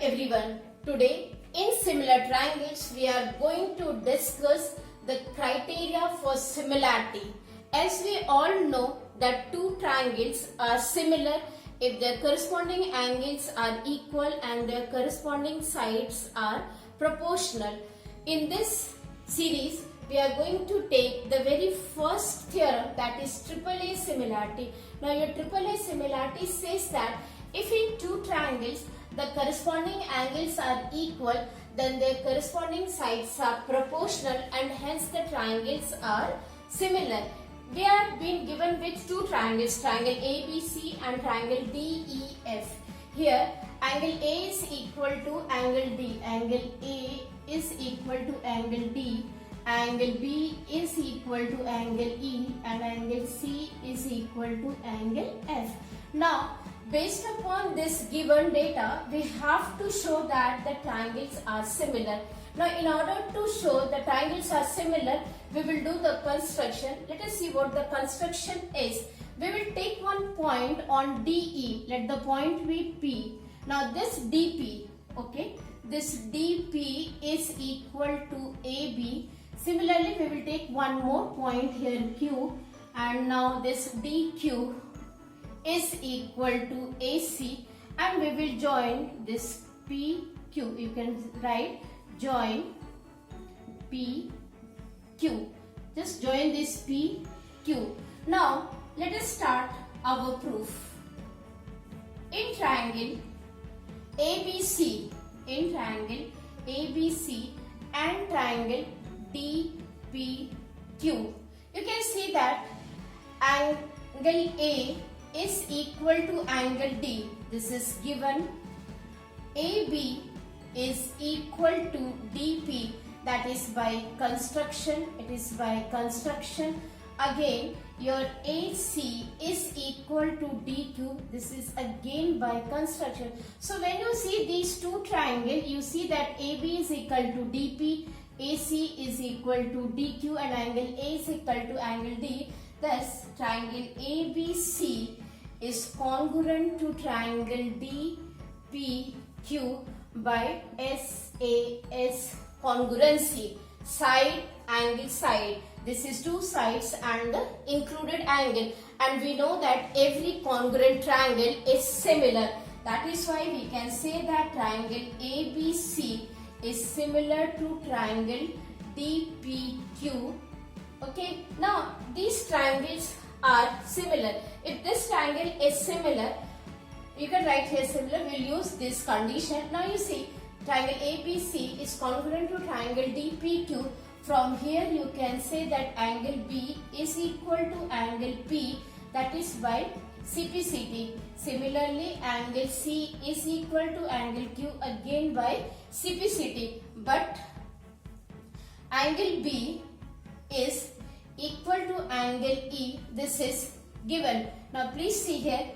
everyone. Today in similar triangles we are going to discuss the criteria for similarity. As we all know that two triangles are similar if their corresponding angles are equal and their corresponding sides are proportional. In this series we are going to take the very first theorem, that is AAA similarity. Now your AAA similarity says that if in two triangles the corresponding angles are equal, then their corresponding sides are proportional and hence the triangles are similar. We are being given with two triangles, triangle ABC and triangle DEF. Here angle A is equal to angle D, angle A is equal to angle D, angle B is equal to angle E and angle C is equal to angle F. Now based upon this given data, we have to show that the triangles are similar. Now in order to show the triangles are similar, we will do the construction. Let us see what the construction is. We will take one point on DE. Let the point be P. Now this DP, okay, this DP is equal to AB. Similarly, we will take one more point here Q, and now this DQ is equal to AC, and we will join this PQ. You can write join PQ. Just join this PQ. Now let us start our proof. In triangle ABC, in triangle ABC and triangle DPQ, you can see that angle A is equal to angle D. This is given. AB is equal to DP. That is by construction. It is by construction. Again, your AC is equal to DQ. This is again by construction. So when you see these two triangles, you see that AB is equal to DP, AC is equal to DQ, and angle A is equal to angle D. Thus, triangle ABC is congruent to triangle DPQ by SAS congruency. Side, angle, side. This is two sides and the included angle. And we know that every congruent triangle is similar. That is why we can say that triangle ABC is similar to triangle DPQ. Okay, now these triangles are similar. If this triangle is similar, you can write here similar, we'll use this condition. Now you see triangle ABC is congruent to triangle DPQ. From here you can say that angle B is equal to angle P, that is by CPCT. Similarly, angle C is equal to angle Q, again by CPCT. But angle B is equal to angle E. This is given. Now please see here.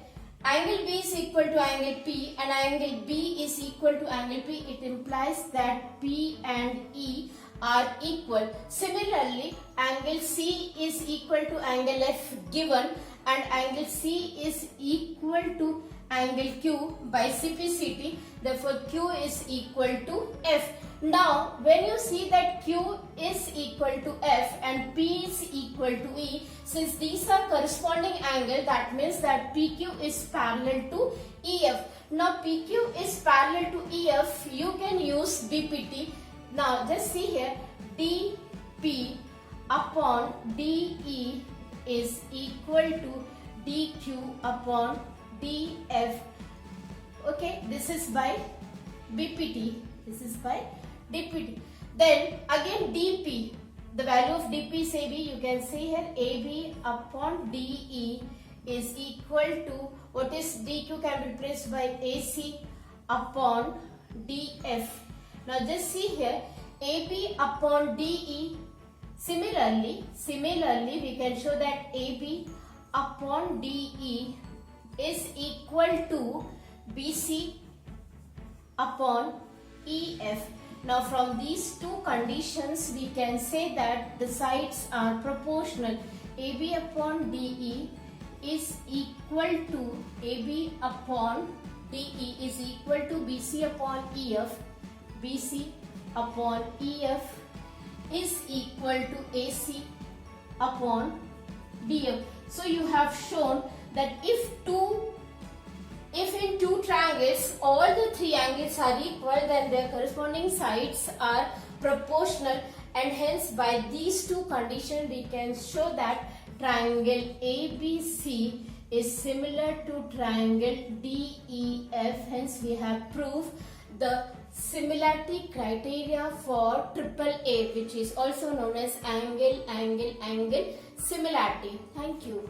Angle B is equal to angle P and angle B is equal to angle P. It implies that P and E are equal. Similarly, angle C is equal to angle F given, and angle C is equal to angle Q by CPCT. Therefore, Q is equal to F. Now, when you see that Q is equal to F and P is equal to E, since these are corresponding angle, that means that PQ is parallel to EF. Now, PQ is parallel to EF, you can use BPT. Now, just see here, DP upon DE is equal to DQ upon DF. Okay, this is by BPT. This is by DPT. Then again DP, the value of DP is AB. You can see here AB upon DE is equal to, what is DQ can be replaced by AC upon DF. Now just see here AB upon DE. Similarly we can show that AB upon DE is equal to BC upon EF. Now from these two conditions we can say that the sides are proportional. AB upon DE is equal to AB upon DE is equal to BC upon EF. BC upon EF is equal to AC upon DF. So you have shown that if in two triangles all the three angles are equal, then their corresponding sides are proportional, and hence by these two conditions we can show that triangle ABC is similar to triangle DEF. Hence we have proved the similarity criteria for AAA, which is also known as angle similarity. Thank you.